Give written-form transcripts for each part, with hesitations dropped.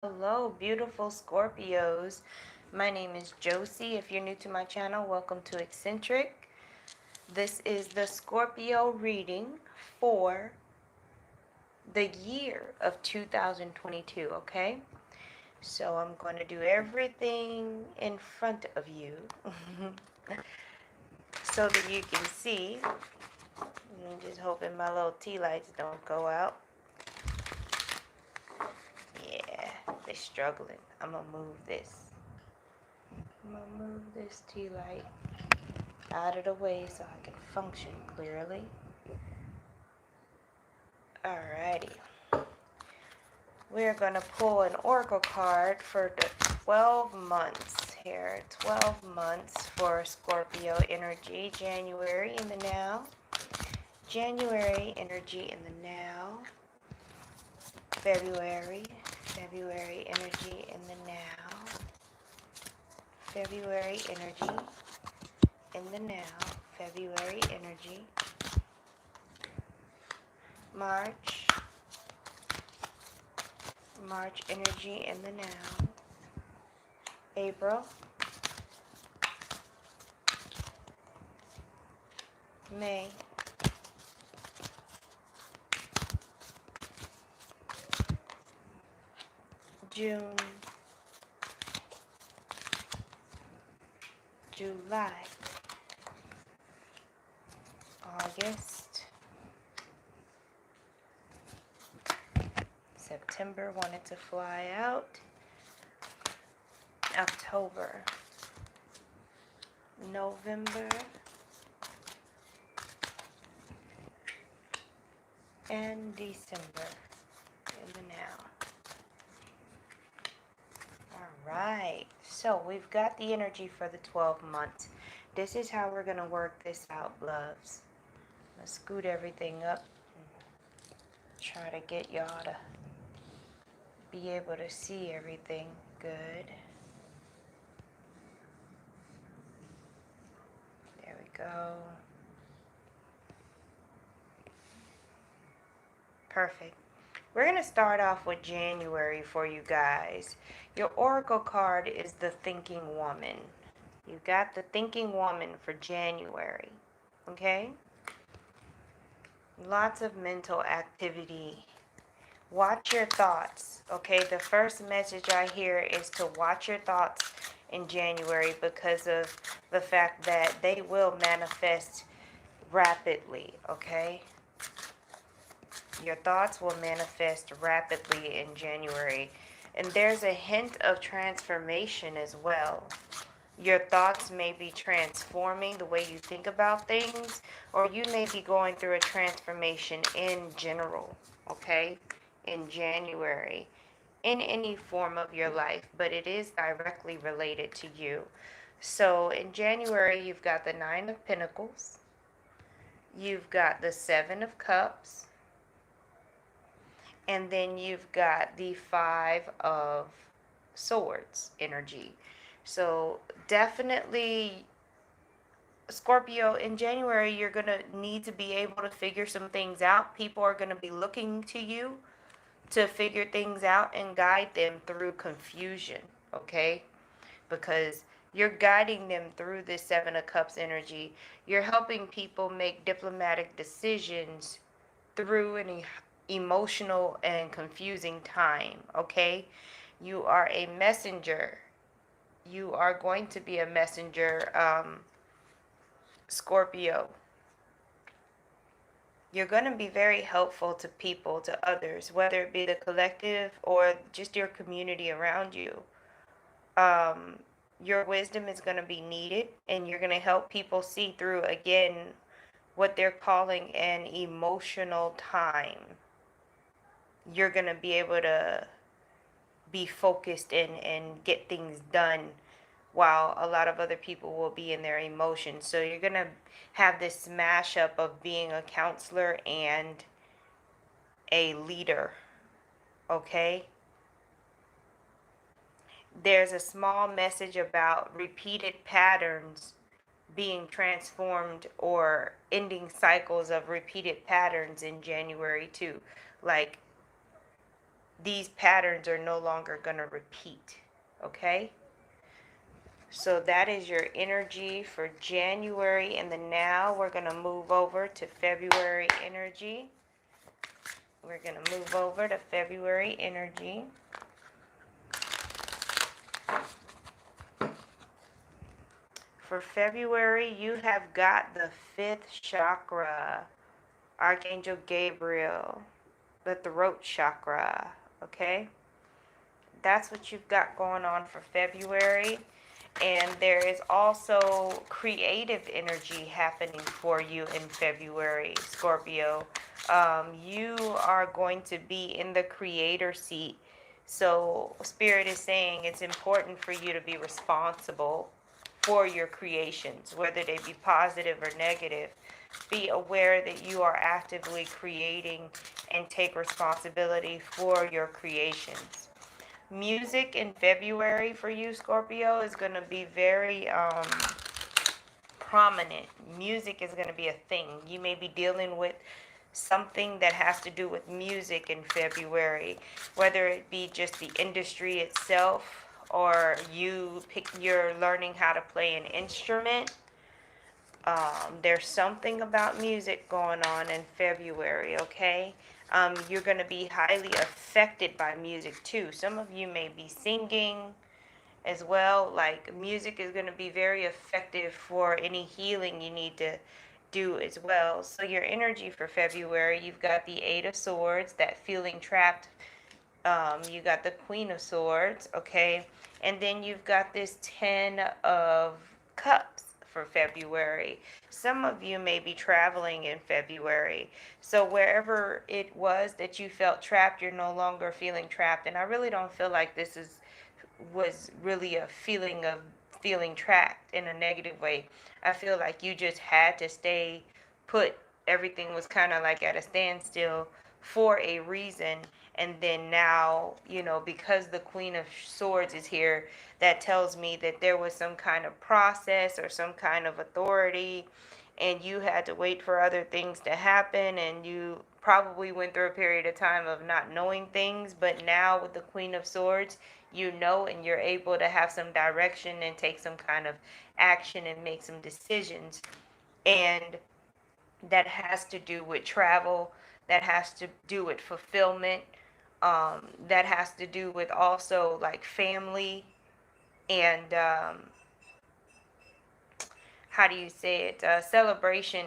Hello, beautiful Scorpios. My name is Josie. If you're new to my channel, welcome to Eccentric. This is the Scorpio reading for the year of 2022, okay? So I'm going to do everything in front of you so that you can see. I'm just hoping my little tea lights don't go out. Yeah, they're struggling. I'm going to move this. I'm going to move this tea light out of the way so I can function clearly. Alrighty. We're going to pull an oracle card for the 12 months here. 12 months for Scorpio energy. January in the now. January energy in the now. February. February energy in the now. February energy in the now. February energy. March. March energy in the now. April. May. June. July. August. September wanted to fly out. October. November. And December in the now. Alright, so we've got the energy for the 12 months. This is how we're going to work this out, loves. Let's scoot everything up and try to get y'all to be able to see everything good. There we go. Perfect. We're going to start off with January for you guys. Your oracle card is the Thinking Woman. You got the Thinking Woman for January. Okay? Lots of mental activity. Watch your thoughts. Okay? The first message I hear is to watch your thoughts in January because of the fact that they will manifest rapidly. Okay? Your thoughts will manifest rapidly in January. And there's a hint of transformation as well. Your thoughts may be transforming the way you think about things, or you may be going through a transformation in general, okay, in January, in any form of your life, but it is directly related to you. So in January, you've got the Nine of Pentacles, you've got the Seven of Cups, and then you've got the Five of Swords energy. So definitely, Scorpio, in January, you're going to need to be able to figure some things out. People are going to be looking to you to figure things out and guide them through confusion, okay? Because you're guiding them through this Seven of Cups energy. You're helping people make diplomatic decisions through an emotional and confusing time, okay? You are a messenger. You are going to be a messenger, Scorpio. You're going to be very helpful to people, to others, whether it be the collective or just your community around you. Your wisdom is going to be needed, and you're going to help people see through, again, what they're calling an emotional time. You're going to be able to be focused and get things done while a lot of other people will be in their emotions. So you're going to have this smash up of being a counselor and a leader, okay? There's a small message about repeated patterns being transformed or ending cycles of repeated patterns in January too. Like these patterns are no longer going to repeat. Okay? So that is your energy for January. And then now we're going to move over to February energy. We're going to move over to February energy. For February, you have got the fifth chakra, Archangel Gabriel, the throat chakra. Okay? That's what you've got going on for February. And there is also creative energy happening for you in February, Scorpio. You are going to be in the creator seat. So, Spirit is saying it's important for you to be responsible for your creations, whether they be positive or negative. Be aware that you are actively creating and take responsibility for your creations. Music in February for you, Scorpio, is going to be very prominent. Music is going to be a thing. You may be dealing with something that has to do with music in February, whether it be just the industry itself or you're learning how to play an instrument. There's something about music going on in February, okay? You're going to be highly affected by music too. Some of you may be singing as well. Like, music is going to be very effective for any healing you need to do as well. So your energy for February, you've got the Eight of Swords, that feeling trapped. You got the Queen of Swords, okay? And then you've got this Ten of Cups for February. Some of you may be traveling in February. So wherever it was that you felt trapped, you're no longer feeling trapped. And I really don't feel like was really a feeling of feeling trapped in a negative way. I feel like you just had to stay put. Everything was kind of like at a standstill for a reason. And then now, because the Queen of Swords is here, that tells me that there was some kind of process or some kind of authority, and you had to wait for other things to happen, and you probably went through a period of time of not knowing things. But now with the Queen of Swords, and you're able to have some direction and take some kind of action and make some decisions. And that has to do with travel, that has to do with fulfillment, that has to do with also like family and how do you say it? Celebration.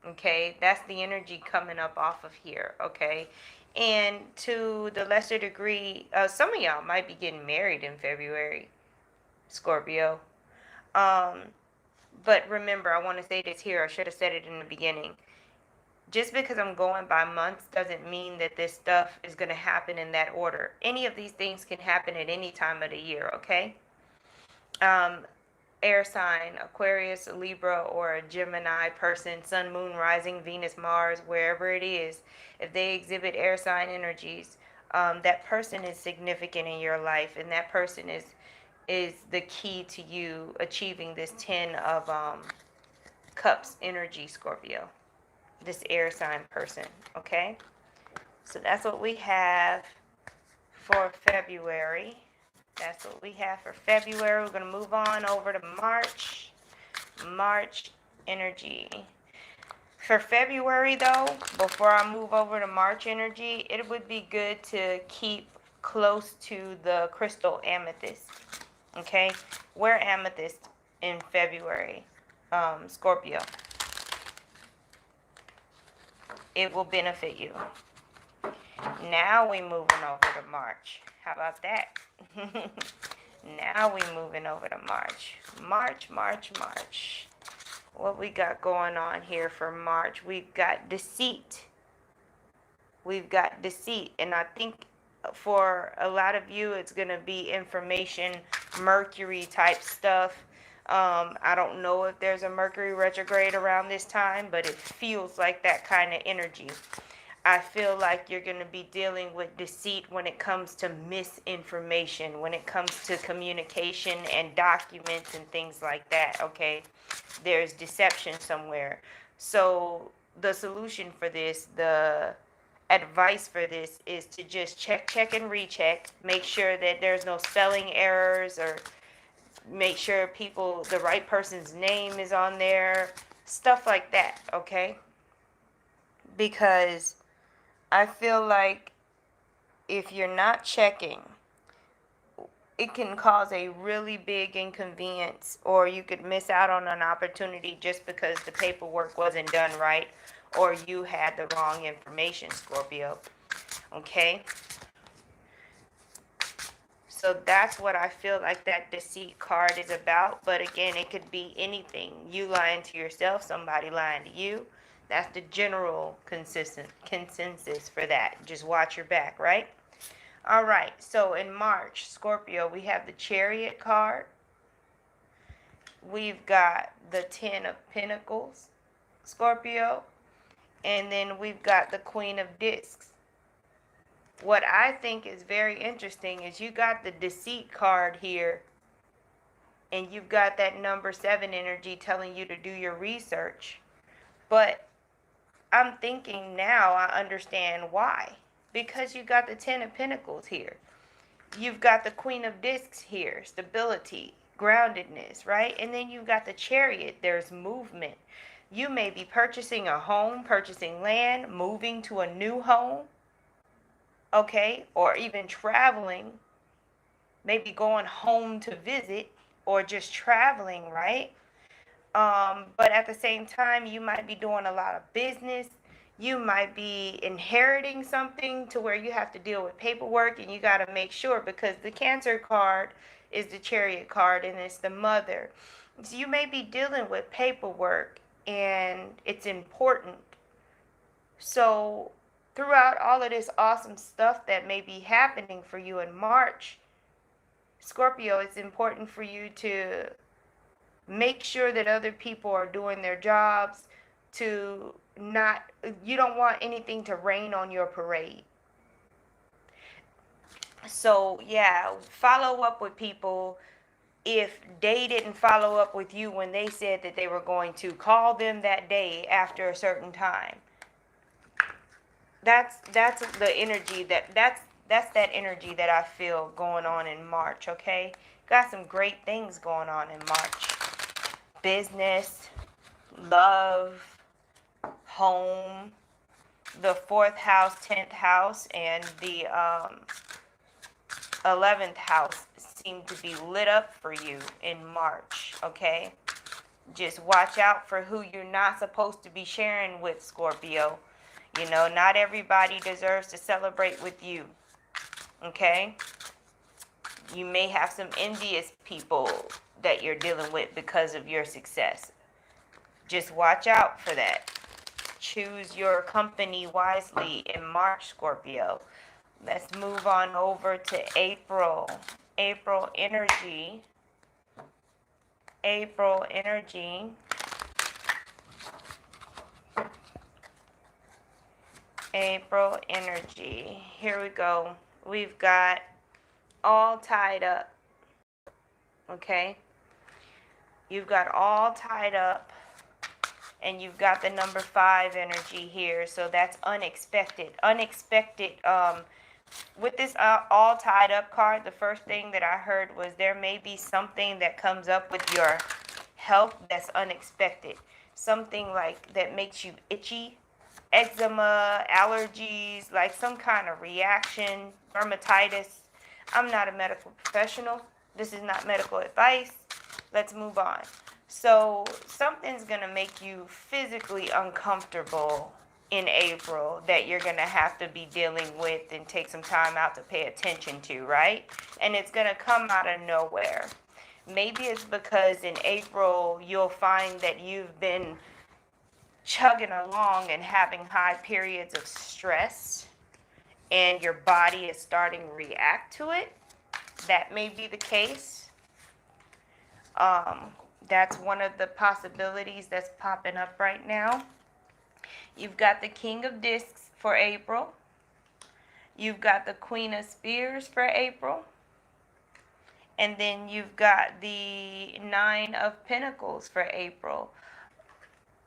Okay, that's the energy coming up off of here. Okay, and to the lesser degree, some of y'all might be getting married in February, Scorpio. Um, but remember, I want to say this here. I should have said it in the beginning. Just because I'm going by months doesn't mean that this stuff is going to happen in that order. Any of these things can happen at any time of the year, okay? Um, Air sign, Aquarius, Libra, or a Gemini person, Sun, Moon, Rising, Venus, Mars, wherever it is, if they exhibit air sign energies, that person is significant in your life, and that person is the key to you achieving this 10 of cups energy, Scorpio. This air sign person, okay? So that's what we have for February. That's what we have for February. We're going to move on over to March. March energy. For February, though, before I move over to March energy, it would be good to keep close to the crystal amethyst. Okay? Wear amethyst in February, Scorpio. It will benefit you. Now we moving over to March. How about that? Now we moving over to March. March. What we got going on here for March? We've got deceit. And I think for a lot of you, it's going to be information, Mercury type stuff. I don't know if there's a Mercury retrograde around this time, but it feels like that kind of energy. I feel like you're going to be dealing with deceit when it comes to misinformation, when it comes to communication and documents and things like that, okay? There's deception somewhere. So the solution for this, the advice for this is to just check, and recheck. Make sure that there's no spelling errors, or make sure the right person's name is on there. Stuff like that, okay? Because I feel like if you're not checking, it can cause a really big inconvenience, or you could miss out on an opportunity just because the paperwork wasn't done right, or you had the wrong information, Scorpio. Okay? So that's what I feel like that deceit card is about. But again, it could be anything. You lying to yourself, somebody lying to you. That's the general consensus for that. Just watch your back, right? All right. So in March, Scorpio, we have the Chariot card. We've got the Ten of Pentacles, Scorpio. And then we've got the Queen of Discs. What I think is very interesting is you got the Deceit card here, and you've got that number 7 energy telling you to do your research. But I'm thinking now I understand why. Because you got the 10 of Pentacles here. You've got the Queen of Discs here, stability, groundedness, right? And then you've got the Chariot, there's movement. You may be purchasing a home, purchasing land, moving to a new home, okay? Or even traveling, maybe going home to visit, or just traveling, right? But at the same time, you might be doing a lot of business. You might be inheriting something to where you have to deal with paperwork, and you got to make sure, because the Cancer card is the Chariot card and it's the mother. So you may be dealing with paperwork, and it's important. So throughout all of this awesome stuff that may be happening for you in March, Scorpio, it's important for you to make sure that other people are doing their jobs, to not, you don't want anything to rain on your parade. So yeah, follow up with people. If they didn't follow up with you when they said that they were going to, call them that day after a certain time. That's the energy that's that energy that I feel going on in March, okay? Got some great things going on in March. Business, love, home, the 4th house, 10th house, and the 11th house seem to be lit up for you in March, okay? Just watch out for who you're not supposed to be sharing with, Scorpio. You know, not everybody deserves to celebrate with you, okay? You may have some envious people that you're dealing with because of your success. Just watch out for that. Choose your company wisely in March, Scorpio. Let's move on over to April. April energy. April energy. April energy. Here we go. We've got all tied up. Okay? You've got all tied up. And you've got the number 5 energy here. So that's unexpected. Unexpected. With this all tied up card, the first thing that I heard was there may be something that comes up with your health that's unexpected. Something like that makes you itchy, eczema, allergies, like some kind of reaction, dermatitis. I'm not a medical professional. This is not medical advice. Let's move on. So something's going to make you physically uncomfortable in April that you're going to have to be dealing with and take some time out to pay attention to, right? And it's going to come out of nowhere. Maybe it's because in April you'll find that you've been chugging along and having high periods of stress, and your body is starting to react to it. That may be the case. That's one of the possibilities that's popping up right now. You've got the King of Discs for April. You've got the Queen of Spears for April. And then you've got the 9 of Pentacles for April.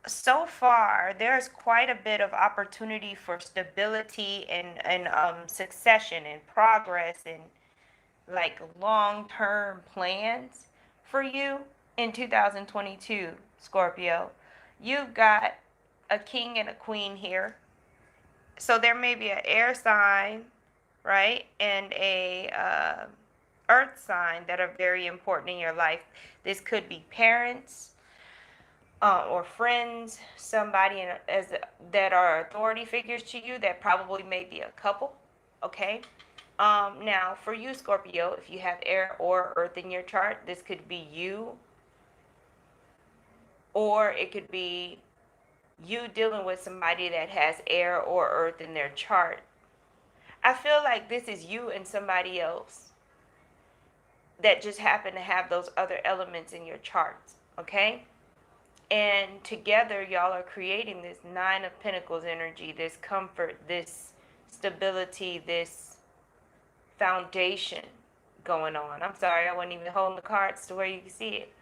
so far there's quite a bit of opportunity for stability and succession and progress and like long-term plans for you in 2022, Scorpio. You've got a king and a queen here. So there may be an air sign, right? And a earth sign that are very important in your life. This could be parents, or friends, somebody that are authority figures to you. That probably may be a couple. Okay. Now, for you, Scorpio, if you have air or earth in your chart, this could be you, or it could be you dealing with somebody that has air or earth in their chart. I feel like this is you and somebody else that just happen to have those other elements in your charts. Okay. And together, y'all are creating this Nine of Pentacles energy, this comfort, this stability, this foundation going on. I'm sorry, I wasn't even holding the cards to where you can see it.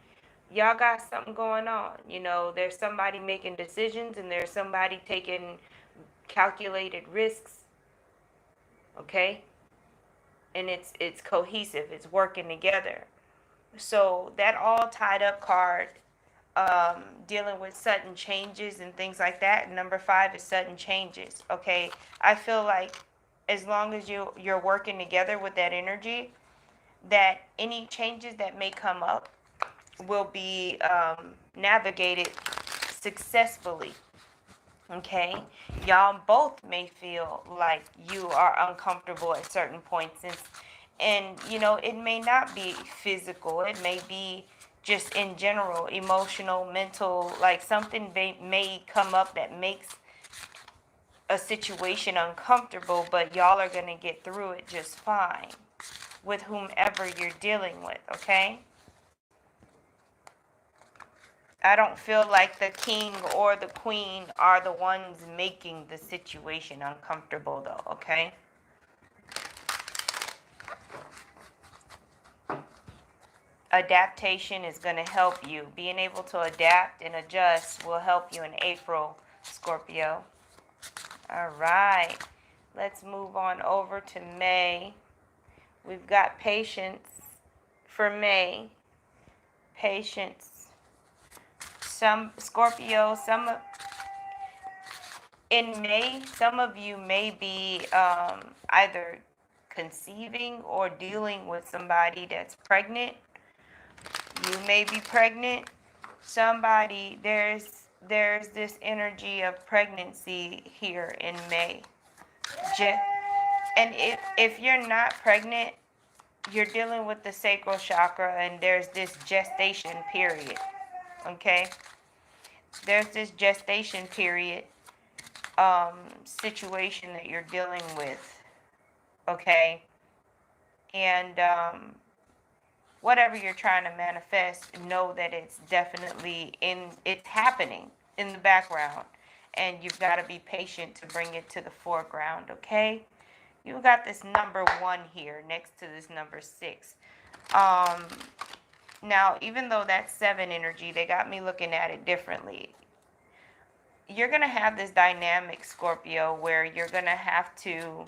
Y'all got something going on. You know, there's somebody making decisions and there's somebody taking calculated risks. Okay? And it's cohesive. It's working together. So that all tied up card, dealing with sudden changes and things like that. Number 5 is sudden changes. Okay, I feel like as long as you're working together with that energy, that any changes that may come up will be navigated successfully. Okay, y'all both may feel like you are uncomfortable at certain points, and you know, it may not be physical, it may be just in general, emotional, mental, like something may come up that makes a situation uncomfortable, but y'all are going to get through it just fine with whomever you're dealing with. Okay, I don't feel like the king or the queen are the ones making the situation uncomfortable, though. Okay. Adaptation is going to help you. Being able to adapt and adjust will help you in April, Scorpio. All right. Let's move on over to May. We've got patience for May. Patience. Some Scorpio, in May, some of you may be either conceiving or dealing with somebody that's pregnant. You may be pregnant. Somebody, there's this energy of pregnancy here in May. And if you're not pregnant, you're dealing with the sacral chakra, and there's this gestation period. Okay? There's this gestation period situation that you're dealing with. Okay? And whatever you're trying to manifest, know that it's definitely it's happening in the background, and you've got to be patient to bring it to the foreground. Okay, you got this number 1 here next to this number 6. Now, even though that's 7 energy, they got me looking at it differently. You're gonna have this dynamic, Scorpio, where you're gonna have to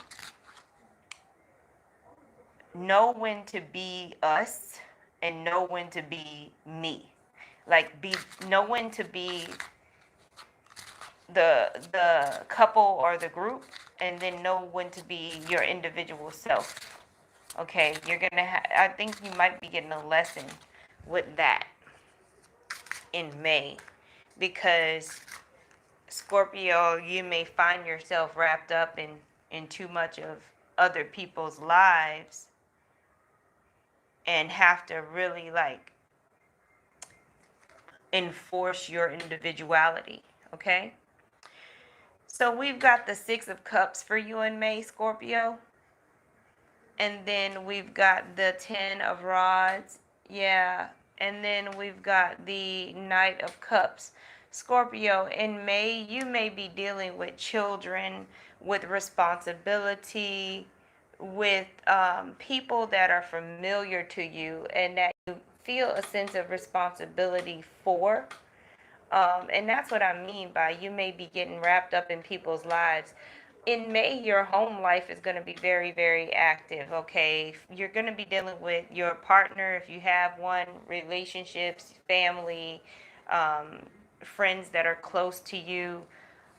know when to be us and know when to be me. Like know when to be the couple or the group, and then know when to be your individual self. Okay, you're gonna I think you might be getting a lesson with that in May, because Scorpio, you may find yourself wrapped up in too much of other people's lives and have to really like enforce your individuality. Okay, so we've got the 6 of Cups for you in May, Scorpio. And then we've got the 10 of Rods. Yeah. And then we've got the Knight of Cups. Scorpio, in May, you may be dealing with children, with responsibility, with people that are familiar to you and that you feel a sense of responsibility for. And that's what I mean by you may be getting wrapped up in people's lives. In May, your home life is going to be very, very active, okay? You're going to be dealing with your partner, if you have one, relationships, family, um, friends that are close to you.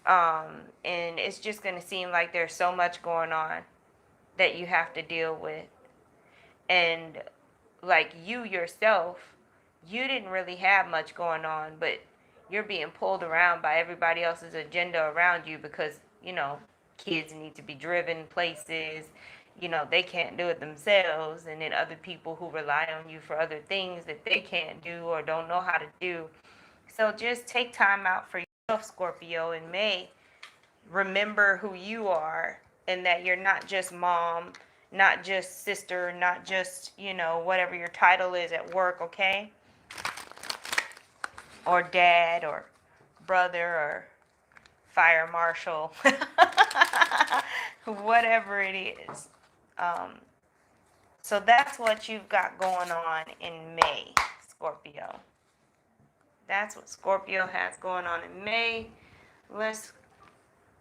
And it's just going to seem like there's so much going on that you have to deal with. And like you yourself, you didn't really have much going on, but you're being pulled around by everybody else's agenda around you because, kids need to be driven places. They can't do it themselves. And then other people who rely on you for other things that they can't do or don't know how to do. So just take time out for yourself, Scorpio, in May. Remember who you are and that you're not just mom, not just sister, not just, whatever your title is at work, okay? Or dad or brother or fire marshal, whatever it is. Um, so that's what you've got going on in May, Scorpio. That's what Scorpio has going on in May. Let's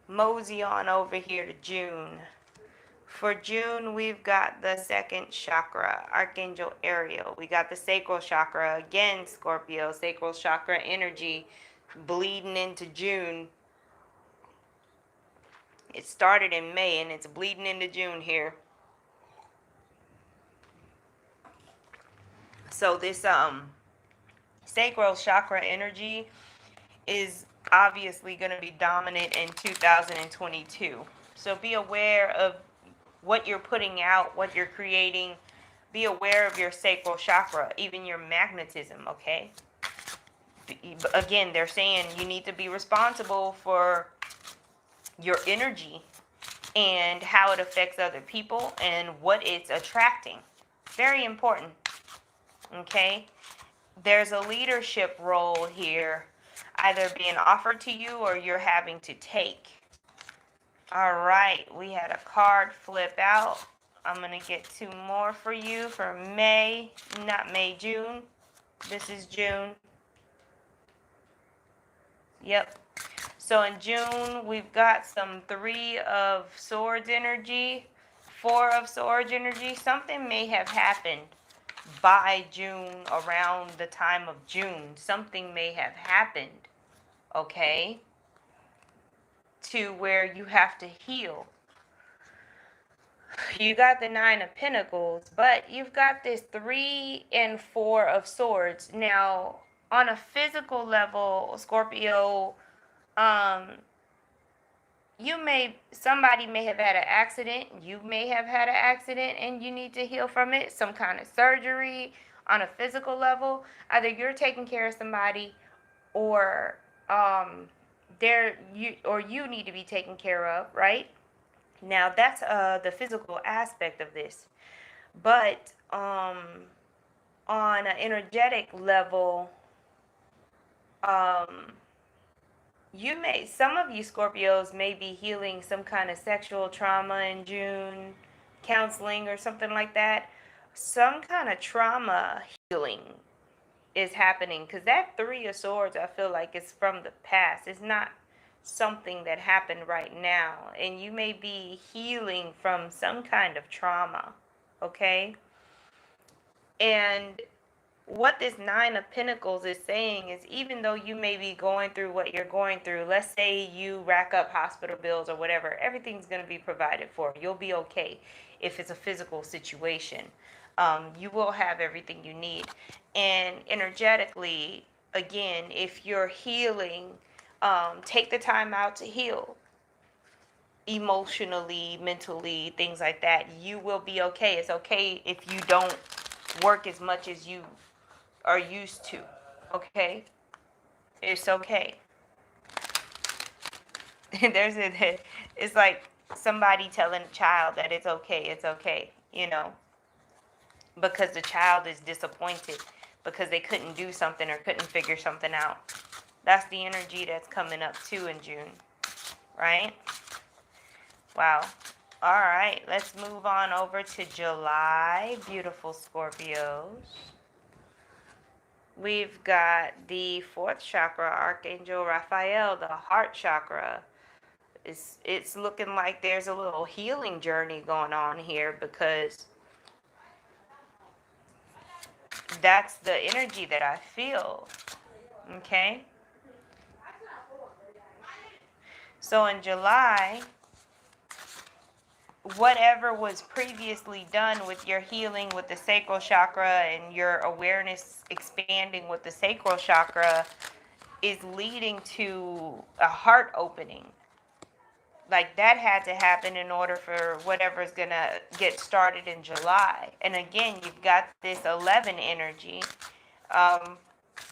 mosey on over here to June. For June, we've got the second chakra, Archangel Ariel. We got the sacral chakra again, Scorpio, sacral chakra energy bleeding into June. It started in May and it's bleeding into June here. So this sacral chakra energy is obviously going to be dominant in 2022. So be aware of what you're putting out, what you're creating. Be aware of your sacral chakra, even your magnetism, okay? Again, they're saying you need to be responsible for your energy and how it affects other people and what it's attracting. Very important, okay? There's a leadership role here, either being offered to you or you're having to take. All right, we had a card flip out. I'm going to get two more for you for May, not May, June. This is June. Yep. So in June, we've got some Three of Swords energy, Four of Swords energy. Something may have happened by June, around the time of June. Something may have happened, okay, to where you have to heal. You got the Nine of Pentacles, but you've got this Three and Four of Swords. Now, on a physical level, Scorpio, somebody may have had an accident, you may have had an accident and you need to heal from it, some kind of surgery on a physical level. Either you're taking care of somebody or you need to be taken care of, right? Now that's the physical aspect of this. But on an energetic level, some of you Scorpios may be healing some kind of sexual trauma in June, counseling or something like that. Some kind of trauma healing is happening because that Three of Swords, I feel like, is from the past. It's not something that happened right now. And you may be healing from some kind of trauma, okay? And what this Nine of Pentacles is saying is, even though you may be going through what you're going through, let's say you rack up hospital bills or whatever, everything's going to be provided for. You'll be okay if it's a physical situation. You will have everything you need. And energetically, again, if you're healing, take the time out to heal. Emotionally, mentally, things like that. You will be okay. It's okay if you don't work as much as you are used to, okay? It's okay. It's like somebody telling a child that it's okay, because the child is disappointed because they couldn't do something or couldn't figure something out. That's the energy that's coming up too in June, right? Wow. All right, let's move on over to July. Beautiful Scorpios. We've got the fourth chakra, Archangel Raphael, the heart chakra. It's looking like there's a little healing journey going on here, because that's the energy that I feel. Okay? So in July, whatever was previously done with your healing with the sacral chakra and your awareness expanding with the sacral chakra is leading to a heart opening. Like, that had to happen in order for whatever's gonna get started in July. And again, you've got this 11 energy.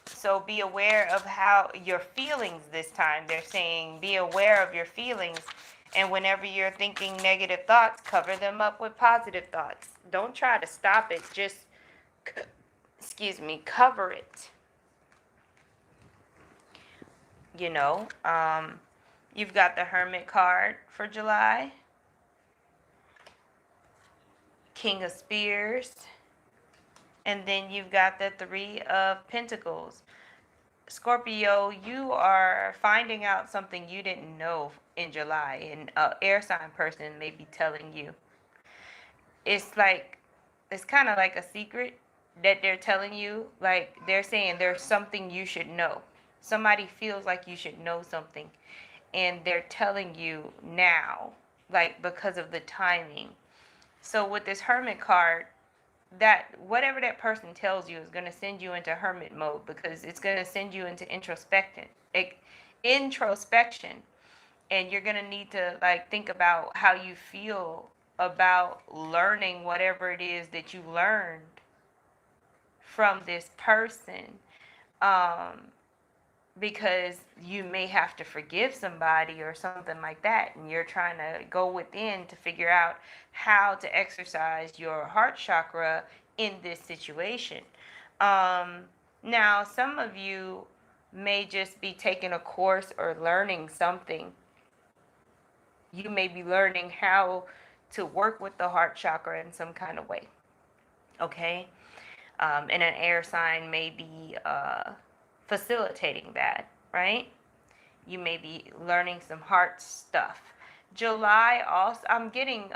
So be aware of how your feelings this time. They're saying be aware of your feelings. And whenever you're thinking negative thoughts, cover them up with positive thoughts. Don't try to stop it. Just, cover it. You know, you've got the Hermit card for July, King of Spears, and then you've got the Three of Pentacles. Scorpio, you are finding out something you didn't know in July, and an air sign person may be telling you. It's like, it's kind of like a secret that they're telling you. Like, they're saying there's something you should know. Somebody feels like you should know something, and they're telling you now, like, because of the timing. So with this Hermit card, that whatever that person tells you is going to send you into hermit mode, because it's going to send you into introspection, and you're going to need to, like, think about how you feel about learning whatever it is that you learned from this person, um, because you may have to forgive somebody or something like that, and you're trying to go within to figure out how to exercise your heart chakra in this situation. Now, some of you may just be taking a course or learning something. You may be learning how to work with the heart chakra in some kind of way. Okay? And an air sign may be facilitating that, right? You may be learning some heart stuff. July also, I'm getting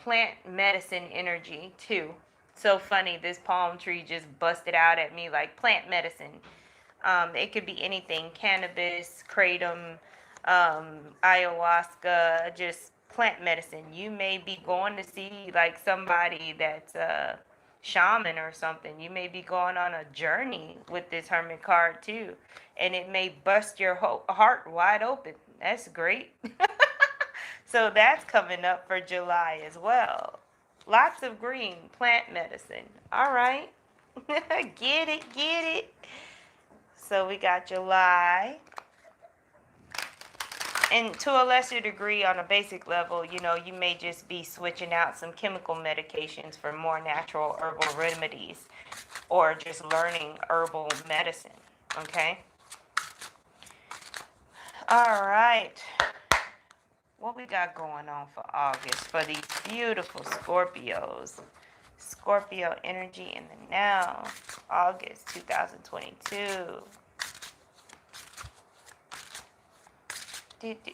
plant medicine energy too. So funny, this palm tree just busted out at me like plant medicine. It could be anything: cannabis, kratom, ayahuasca, just plant medicine. You may be going to see like somebody that's a shaman or something. You may be going on a journey with this Hermit card too, and it may bust your heart wide open. That's great. So that's coming up for July as well. Lots of green plant medicine. All right. Get it, get it. So we got July. And to a lesser degree, on a basic level, you know, you may just be switching out some chemical medications for more natural herbal remedies, or just learning herbal medicine. Okay? All right. What we got going on for August for these beautiful Scorpios? Scorpio energy in the now, August 2022.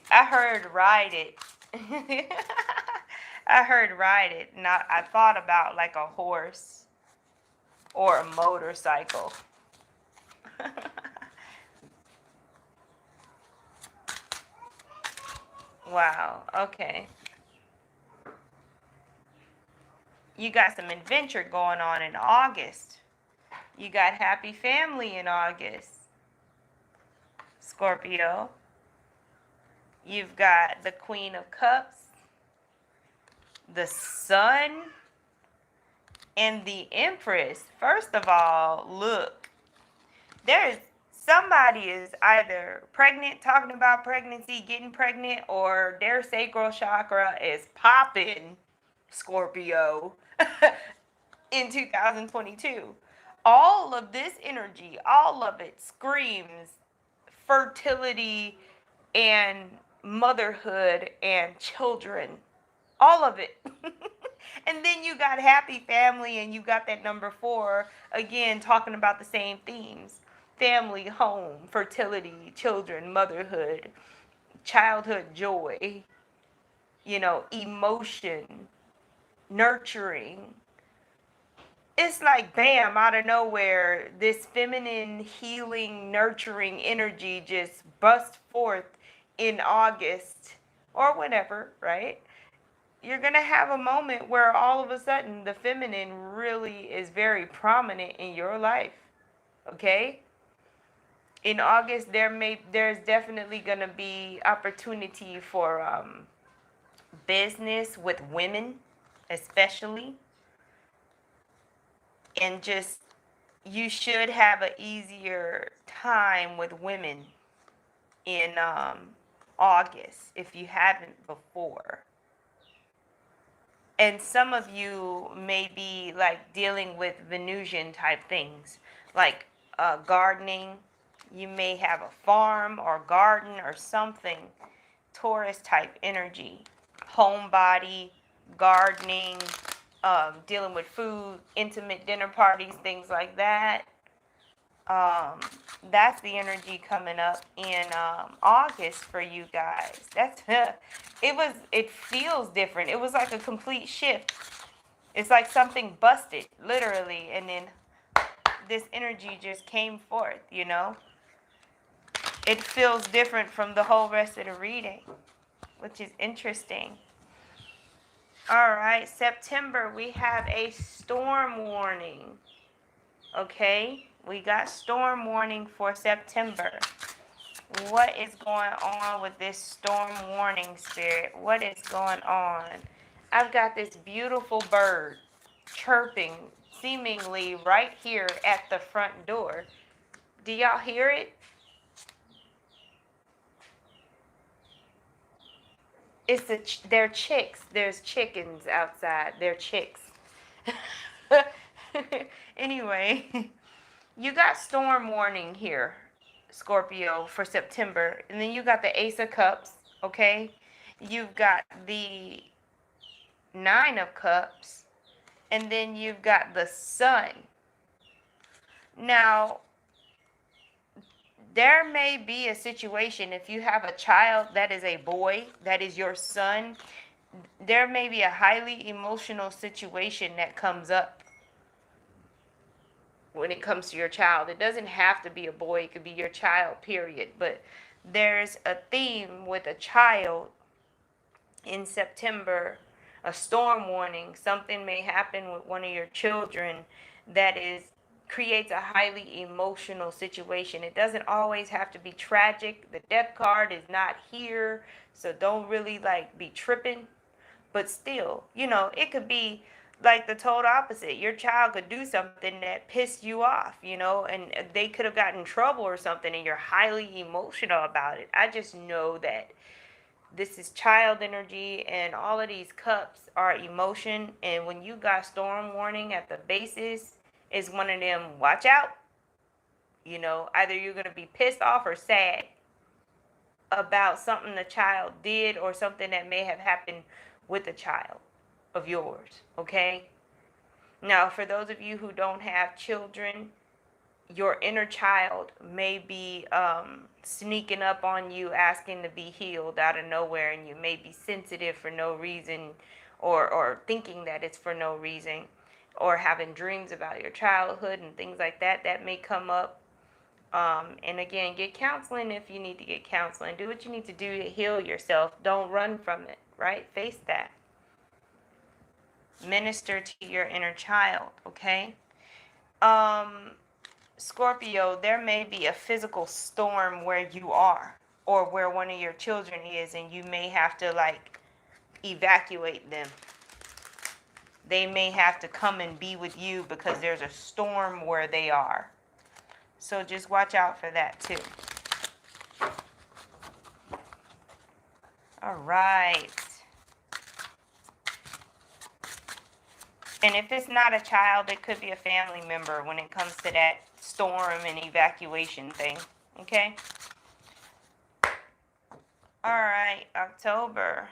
I heard ride it. I heard ride it, and I thought about like a horse or a motorcycle. Wow, okay. You got some adventure going on in August. You got happy family in August, Scorpio. You've got the Queen of Cups, the Sun, and the Empress. First of all, look, there's somebody is either pregnant, talking about pregnancy, getting pregnant, or their sacral chakra is popping, Scorpio, in 2022. All of this energy, all of it screams fertility and motherhood and children. All of it. And then you got happy family and you got that number 4, again, talking about the same themes. Family, home, fertility, children, motherhood, childhood joy, emotion, nurturing. It's like bam, out of nowhere, this feminine, healing, nurturing energy just busts forth in August or whenever, right? You're going to have a moment where all of a sudden the feminine really is very prominent in your life. Okay? In August there's definitely going to be opportunity for business with women, especially, and just you should have an easier time with women in August if you haven't before. And some of you may be like dealing with Venusian type things, like gardening. You may have a farm or garden or something, Taurus type energy, homebody, gardening, dealing with food, intimate dinner parties, things like that. um that's the energy coming up in August for you guys. That's it feels different. It was like a complete shift. It's like something busted literally, and then this energy just came forth. It feels different from the whole rest of the reading, which is interesting. All right, September, we have a storm warning. Okay, we got storm warning for September. What is going on with this storm warning, Spirit? What is going on? I've got this beautiful bird chirping seemingly right here at the front door. Do y'all hear it? They're chicks. There's chickens outside. They're chicks. Anyway, you got storm warning here, Scorpio, for September. And then you got the Ace of Cups, okay? You've got the Nine of Cups, and then you've got the Sun. Now, there may be a situation, if you have a child that is a boy, that is your son, there may be a highly emotional situation that comes up when it comes to your child. It doesn't have to be a boy, it could be your child, period. But there's a theme with a child in September, a storm warning. Something may happen with one of your children that creates a highly emotional situation. It doesn't always have to be tragic. The death card is not here, so don't really be tripping. But still, it could be like the total opposite. Your child could do something that pissed you off, and they could have gotten in trouble or something, and you're highly emotional about it. I just know that this is child energy, and all of these cups are emotion. And when you got storm warning at the basis, is one of them, watch out. Either you're going to be pissed off or sad about something the child did or something that may have happened with a child of yours, okay? Now, for those of you who don't have children, your inner child may be sneaking up on you, asking to be healed out of nowhere, and you may be sensitive for no reason, or thinking that it's for no reason, or having dreams about your childhood and things like that. That may come up. And again, get counseling if you need to get counseling. Do what you need to do to heal yourself. Don't run from it, right? Face that. Minister to your inner child, okay? Scorpio, there may be a physical storm where you are, or where one of your children is, and you may have to evacuate them. They may have to come and be with you because there's a storm where they are. So just watch out for that too. All right. And if it's not a child, it could be a family member when it comes to that storm and evacuation thing. Okay? All right, October.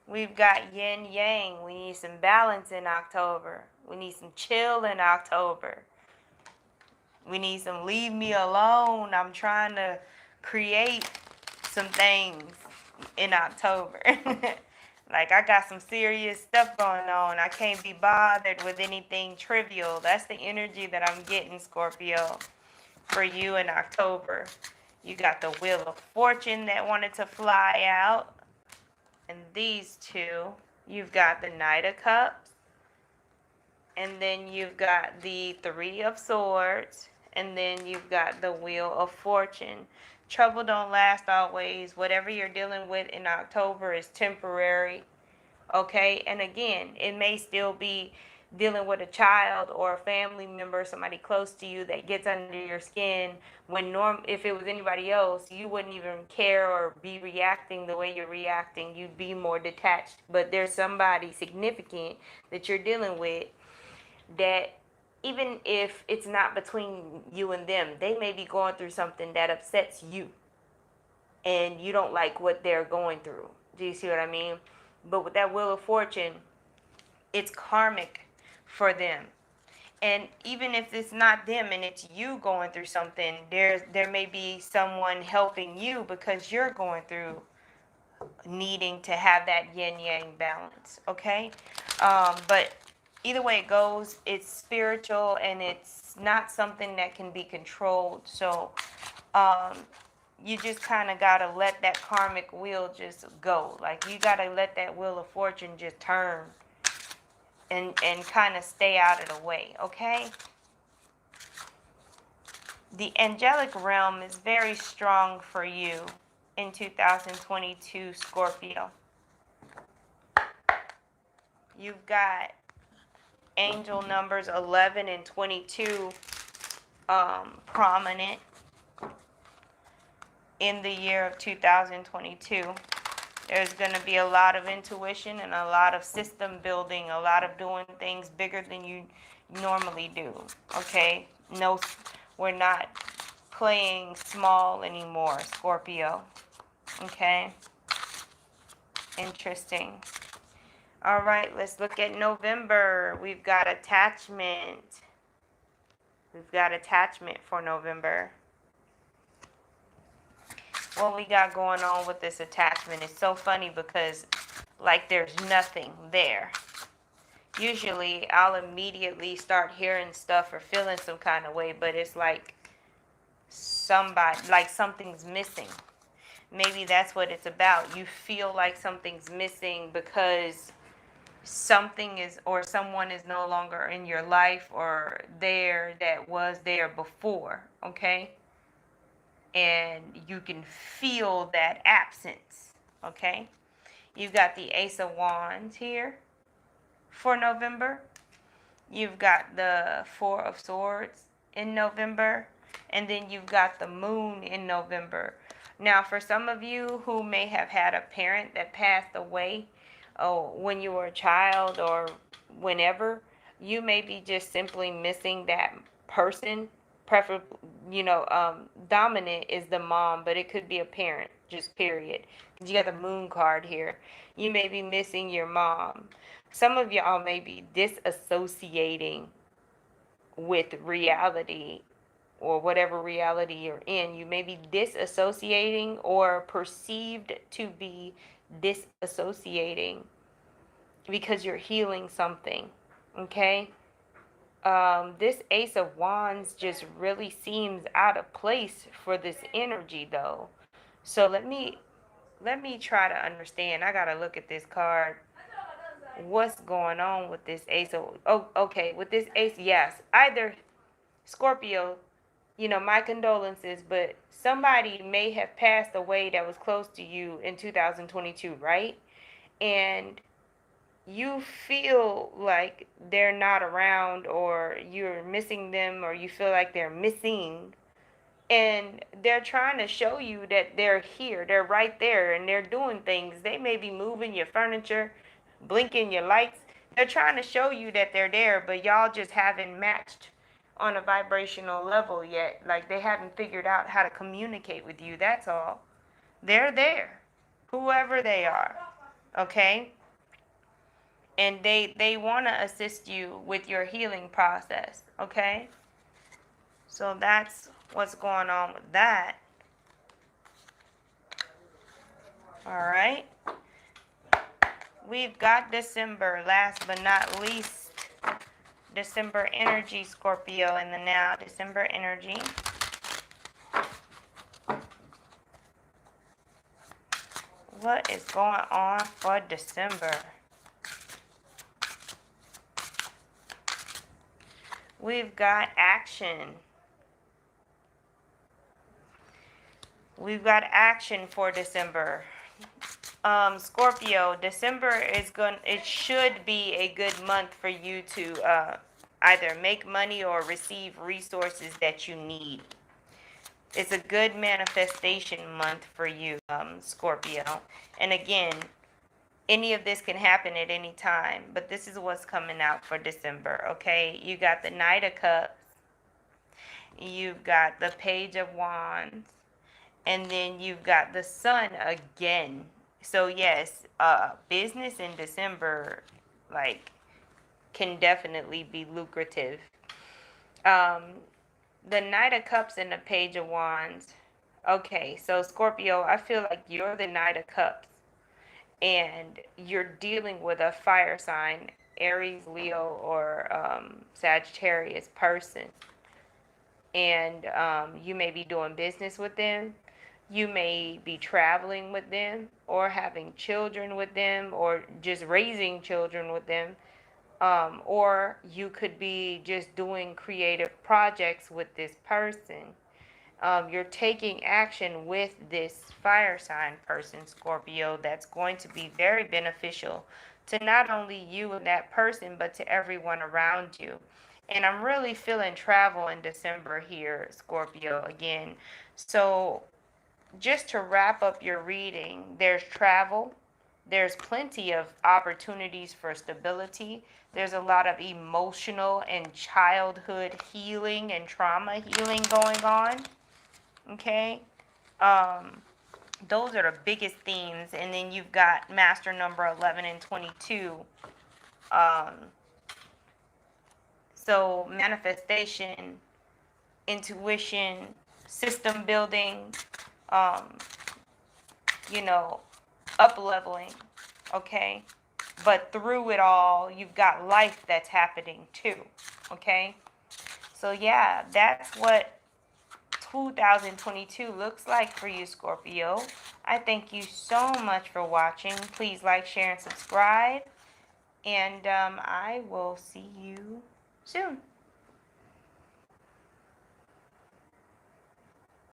We've got yin yang. We need some balance in October. We need some chill in October. We need some leave me alone. I'm trying to create some things in October. Like, I got some serious stuff going on. I can't be bothered with anything trivial. That's the energy that I'm getting, Scorpio, for you in October. You got the Wheel of Fortune that wanted to fly out. And these two. You've got the Knight of Cups. And then you've got the Three of Swords. And then you've got the Wheel of Fortune. Trouble don't last always. Whatever you're dealing with in October is temporary. Okay? And again, it may still be dealing with a child or a family member, somebody close to you that gets under your skin when if it was anybody else, you wouldn't even care or be reacting the way you're reacting. You'd be more detached. But there's somebody significant that you're dealing with that, even if it's not between you and them, they may be going through something that upsets you and you don't like what they're going through. Do you see what I mean? But with that Wheel of Fortune, it's karmic for them. And even if it's not them and it's you going through something, there may be someone helping you because you're going through needing to have that yin yang balance. Okay, but either way it goes, it's spiritual and it's not something that can be controlled. So um, you just kind of got to let that karmic wheel just go. Like, you got to let that Wheel of Fortune just turn and kind of stay out of the way, okay? The angelic realm is very strong for you in 2022, Scorpio. You've got angel numbers 11 and 22 prominent in the year of 2022. There's going to be a lot of intuition and a lot of system building, a lot of doing things bigger than you normally do. Okay? No, we're not playing small anymore, Scorpio. Okay? Interesting. All right, let's look at November. We've got attachment. We've got attachment for November. What we got going on with this attachment is so funny because, like, there's nothing there. Usually I'll immediately start hearing stuff or feeling some kind of way, but it's like something's missing. Maybe that's what it's about. You feel like something's missing because something is, or someone is no longer in your life or there that was there before, okay? And you can feel that absence, okay? You've got the Ace of Wands here for November. You've got the Four of Swords in November. And then you've got the Moon in November. Now, for some of you who may have had a parent that passed away when you were a child or whenever, you may be just simply missing that person. Preferably, dominant is the mom, but it could be a parent, just period. You got the Moon card here. You may be missing your mom. Some of y'all may be disassociating with reality or whatever reality you're in. You may be disassociating or perceived to be disassociating because you're healing something, okay? This Ace of Wands just really seems out of place for this energy, though. So let me try to understand. I gotta look at this card. What's going on with this Ace of? Oh, okay. With this Ace, yes. Either Scorpio, my condolences, but somebody may have passed away that was close to you in 2022, right? And you feel like they're not around or you're missing them or you feel like they're missing, and they're trying to show you that they're here, they're right there, and they're doing things. They may be moving your furniture, blinking your lights. They're trying to show you that they're there, but y'all just haven't matched on a vibrational level yet. Like, they haven't figured out how to communicate with you, that's all. They're there, whoever they are. okay? And they want to assist you with your healing process, okay? So that's what's going on with that. All right. We've got December, last but not least. December energy, Scorpio, in the now. December energy. What is going on for December? We've got action. We've got action for December. Scorpio, December it should be a good month for you to either make money or receive resources that you need. It's a good manifestation month for you, Scorpio. And again, any of this can happen at any time, but this is what's coming out for December, okay? You got the Knight of Cups, you've got the Page of Wands, and then you've got the Sun again. So yes, business in December, like, can definitely be lucrative. Um, the Knight of Cups and the Page of Wands. Okay, so Scorpio, I feel like you're the Knight of Cups, and you're dealing with a fire sign, Aries, Leo, or Sagittarius person, and you may be doing business with them. You may be traveling with them, or having children with them, or just raising children with them. Or you could be just doing creative projects with this person. You're taking action with this fire sign person, Scorpio, that's going to be very beneficial to not only you and that person, but to everyone around you. And I'm really feeling travel in December here, Scorpio, again. So just to wrap up your reading, there's travel, there's plenty of opportunities for stability. There's a lot of emotional and childhood healing and trauma healing going on. Okay? Um, those are the biggest themes. And then you've got master number 11 and 22. Um, so manifestation, intuition, system building, um, you know, up leveling. Okay? But through it all, you've got life that's happening too. Okay? So yeah, that's what 2022 looks like for you, Scorpio. I thank you so much for watching. Please like, share, and subscribe. And I will see you soon.